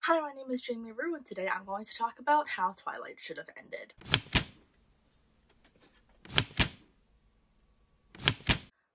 Hi, my name is Jamie Rue, and today I'm going to talk about how Twilight should have ended.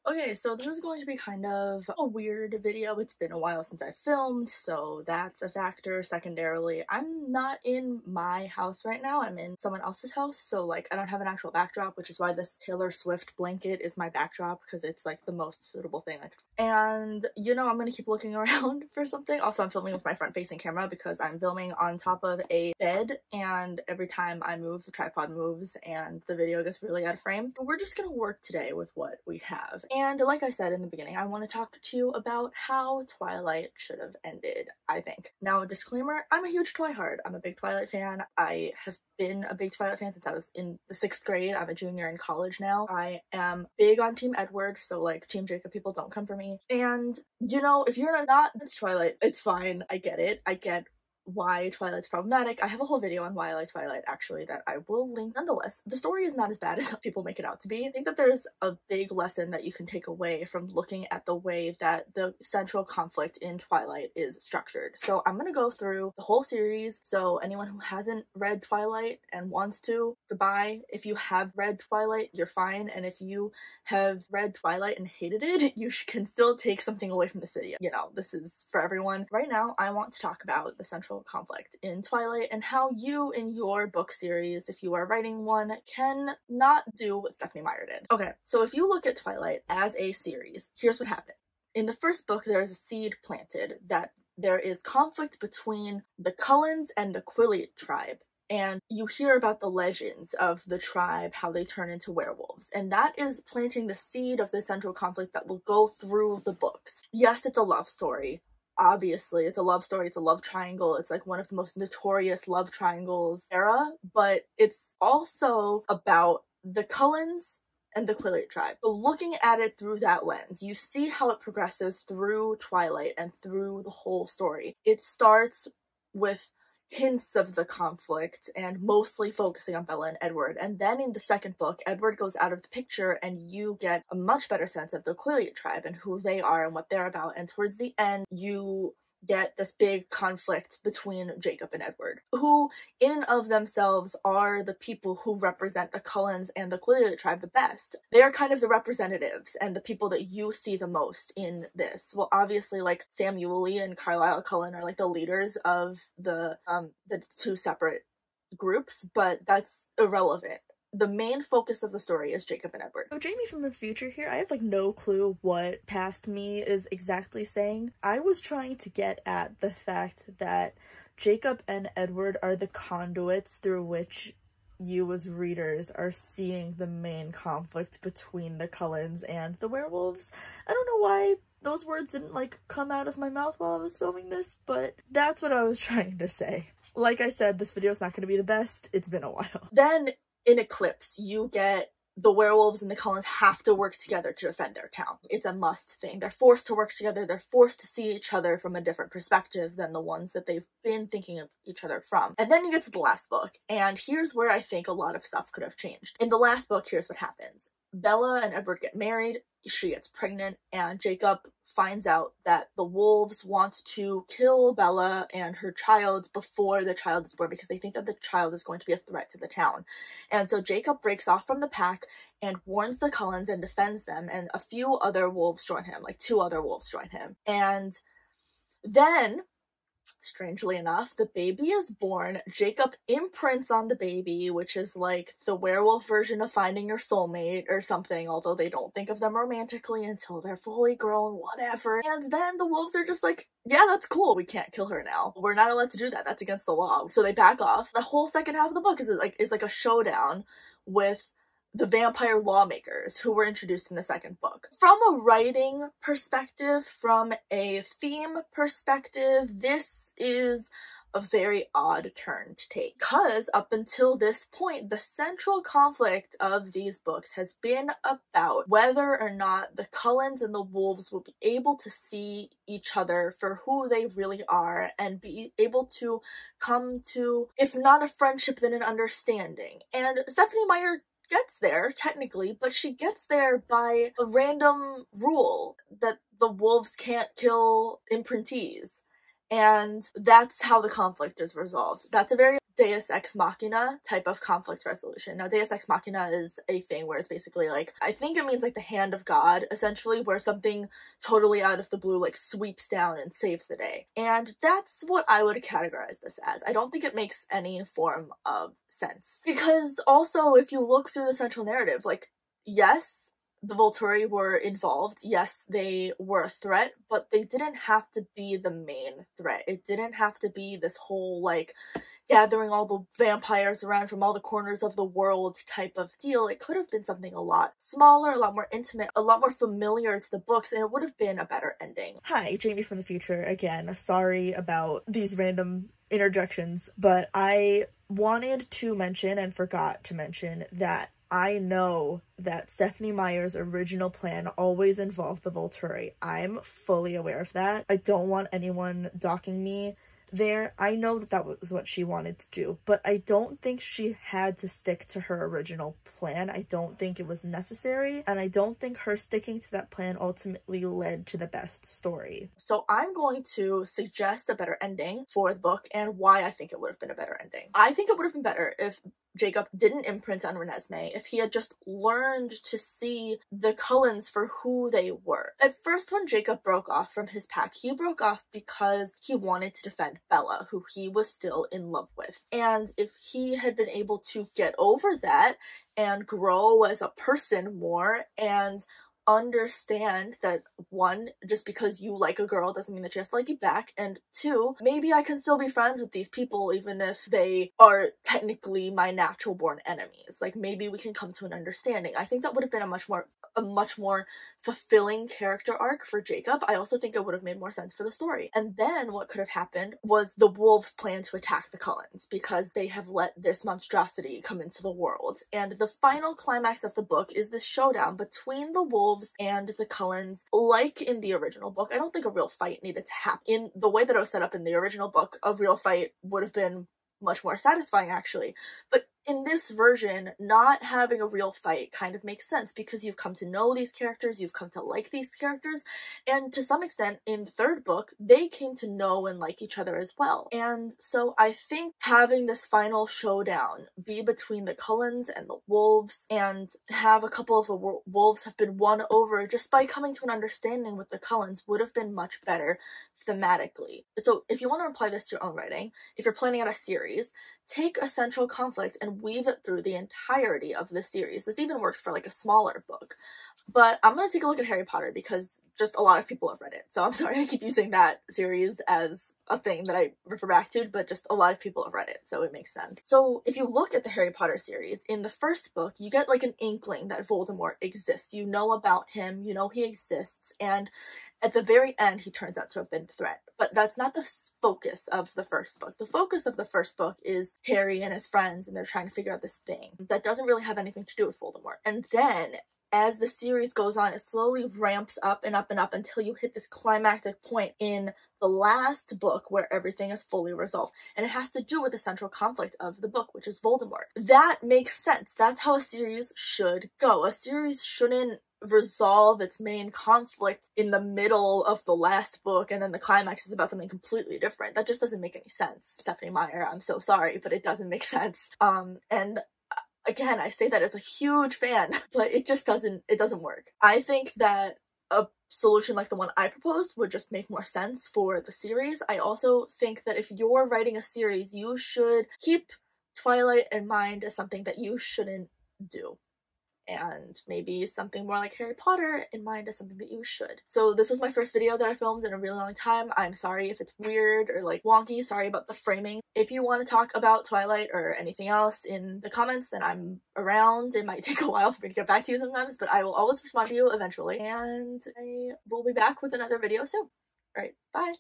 Okay, so this is going to be kind of a weird video. It's been a while since I filmed, so that's a factor. Secondarily, I'm not in my house right now. I'm in someone else's house, so like I don't have an actual backdrop, which is why this Taylor Swift blanket is my backdrop, because it's like the most suitable thing. And you know, I'm gonna keep looking around for something. Also, I'm filming with my front-facing camera because I'm filming on top of a bed, and every time I move, the tripod moves and the video gets really out of frame. But we're just gonna work today with what we have. And like I said in the beginning, I want to talk to you about how Twilight should have ended, I think. Now, a disclaimer, I'm a huge Twihard. I'm a big Twilight fan. I have been a big Twilight fan since I was in the 6th grade. I'm a junior in college now. I am big on Team Edward, so like Team Jacob people don't come for me. And you know, if you're not into Twilight, it's fine. I get it. I get why Twilight's problematic. I have a whole video on why I like Twilight, actually, that I will link. Nonetheless, the story is not as bad as people make it out to be. I think that there's a big lesson that you can take away from looking at the way that the central conflict in Twilight is structured. So I'm gonna go through the whole series, so anyone who hasn't read Twilight and wants to, goodbye. If you have read Twilight, you're fine, and if you have read Twilight and hated it, you can still take something away from this video. You know, this is for everyone. Right now, I want to talk about the central conflict in Twilight and how you, in your book series, if you are writing one, can not do what Stephenie Meyer did. Okay, so if you look at Twilight as a series, here's what happened. In the first book, there is a seed planted that there is conflict between the Cullens and the Twilight tribe. And you hear about the legends of the tribe, how they turn into werewolves. And that is planting the seed of the central conflict that will go through the books. Yes, it's a love story. Obviously, it's a love story, it's a love triangle, it's like one of the most notorious love triangles era, but it's also about the Cullens and the Twilight tribe. So looking at it through that lens, you see how it progresses through Twilight and through the whole story. It starts with hints of the conflict and mostly focusing on Bella and Edward, and then in the second book, Edward goes out of the picture and you get a much better sense of the Twilight tribe and who they are and what they're about, and towards the end you get this big conflict between Jacob and Edward, who in and of themselves are the people who represent the Cullens and the Twilight tribe the best. They are kind of the representatives and the people that you see the most in this. Well, obviously, like Samueli and Carlisle Cullen are like the leaders of the two separate groups, but that's irrelevant. The main focus of the story is Jacob and Edward. So Jamie from the future here, I have like no clue what past me is exactly saying. I was trying to get at the fact that Jacob and Edward are the conduits through which you as readers are seeing the main conflict between the Cullens and the werewolves. I don't know why those words didn't like come out of my mouth while I was filming this, but that's what I was trying to say. Like I said, this video is not going to be the best. It's been a while. Then in Eclipse, you get the werewolves and the Cullens have to work together to defend their town. It's a must thing. They're forced to work together. They're forced to see each other from a different perspective than the ones that they've been thinking of each other from. And then you get to the last book, and here's where I think a lot of stuff could have changed. In the last book, here's what happens. Bella and Edward get married, she gets pregnant, and Jacob finds out that the wolves want to kill Bella and her child before the child is born because they think that the child is going to be a threat to the town. And so Jacob breaks off from the pack and warns the Cullens and defends them, and a few other wolves join him, like 2 other wolves join him. And then, strangely enough, the baby is born. Jacob imprints on the baby, which is like the werewolf version of finding your soulmate or something, although they don't think of them romantically until they're fully grown, whatever. And then the wolves are just like, yeah, that's cool. We can't kill her now. We're not allowed to do that. That's against the law. So they back off. The whole second half of the book is like a showdown with the vampire lawmakers who were introduced in the second book. From a writing perspective, from a theme perspective, this is a very odd turn to take, because up until this point, the central conflict of these books has been about whether or not the Cullens and the wolves will be able to see each other for who they really are and be able to come to, if not a friendship, then an understanding. And Stephenie Meyer gets there, technically, but she gets there by a random rule that the wolves can't kill imprintees. And that's how the conflict is resolved. That's a very Deus Ex Machina type of conflict resolution. Now, Deus Ex Machina is a thing where it's basically like, I think it means like the hand of God, essentially, where something totally out of the blue like sweeps down and saves the day. And that's what I would categorize this as. I don't think it makes any form of sense. Because also, if you look through the central narrative, like, yes, the Volturi were involved. Yes, they were a threat, but they didn't have to be the main threat. It didn't have to be this whole, like, gathering all the vampires around from all the corners of the world type of deal. It could have been something a lot smaller, a lot more intimate, a lot more familiar to the books, and it would have been a better ending. Hi, Jamie from the future again. Sorry about these random interjections, but I wanted to mention and forgot to mention that I know that Stephenie Meyer's original plan always involved the Volturi. I'm fully aware of that. I don't want anyone docking me there. I know that that was what she wanted to do, but I don't think she had to stick to her original plan. I don't think it was necessary, and I don't think her sticking to that plan ultimately led to the best story. So I'm going to suggest a better ending for the book and why I think it would have been a better ending. I think it would have been better if Jacob didn't imprint on Renesmee, if he had just learned to see the Cullens for who they were. At first, when Jacob broke off from his pack, he broke off because he wanted to defend Bella, who he was still in love with. And if he had been able to get over that and grow as a person more and understand that, one, just because you like a girl doesn't mean that she has to like you back, and two, maybe I can still be friends with these people even if they are technically my natural born enemies. Like, maybe we can come to an understanding. I think that would have been a much more fulfilling character arc for Jacob. I also think it would have made more sense for the story. And then what could have happened was the wolves plan to attack the Cullens because they have let this monstrosity come into the world. And the final climax of the book is this showdown between the wolves and the Cullens. Like in the original book, I don't think a real fight needed to happen. In the way that it was set up in the original book, a real fight would have been much more satisfying, actually. But in this version, not having a real fight kind of makes sense because you've come to know these characters, you've come to like these characters, and to some extent, in the third book, they came to know and like each other as well. And so I think having this final showdown be between the Cullens and the wolves, and have a couple of the wolves have been won over just by coming to an understanding with the Cullens would have been much better thematically. So if you want to apply this to your own writing, if you're planning out a series, take a central conflict and weave it through the entirety of the series. This even works for like a smaller book. But I'm going to take a look at Harry Potter because just a lot of people have read it. So I'm sorry I keep using that series as a thing that I refer back to, but just a lot of people have read it, so it makes sense. So if you look at the Harry Potter series, in the first book, you get like an inkling that Voldemort exists. You know about him, you know he exists, and at the very end, he turns out to have been the threat. But that's not the focus of the first book. The focus of the first book is Harry and his friends, and they're trying to figure out this thing that doesn't really have anything to do with Voldemort. And then, as the series goes on, it slowly ramps up and up and up until you hit this climactic point in the last book where everything is fully resolved. And it has to do with the central conflict of the book, which is Voldemort. That makes sense. That's how a series should go. A series shouldn't resolve its main conflict in the middle of the last book and then the climax is about something completely different. That just doesn't make any sense. Stephenie Meyer, I'm so sorry, but it doesn't make sense. And again, I say that as a huge fan, but it doesn't work. I think that a solution like the one I proposed would just make more sense for the series. I also think that if you're writing a series, you should keep Twilight in mind as something that you shouldn't do, and maybe something more like Harry Potter in mind as something that you should. So this was my first video that I filmed in a really long time. I'm sorry if it's weird or like wonky, sorry about the framing. If you want to talk about Twilight or anything else in the comments, then I'm around. It might take a while for me to get back to you sometimes, but I will always respond to you eventually, and I will be back with another video soon. Alright, bye!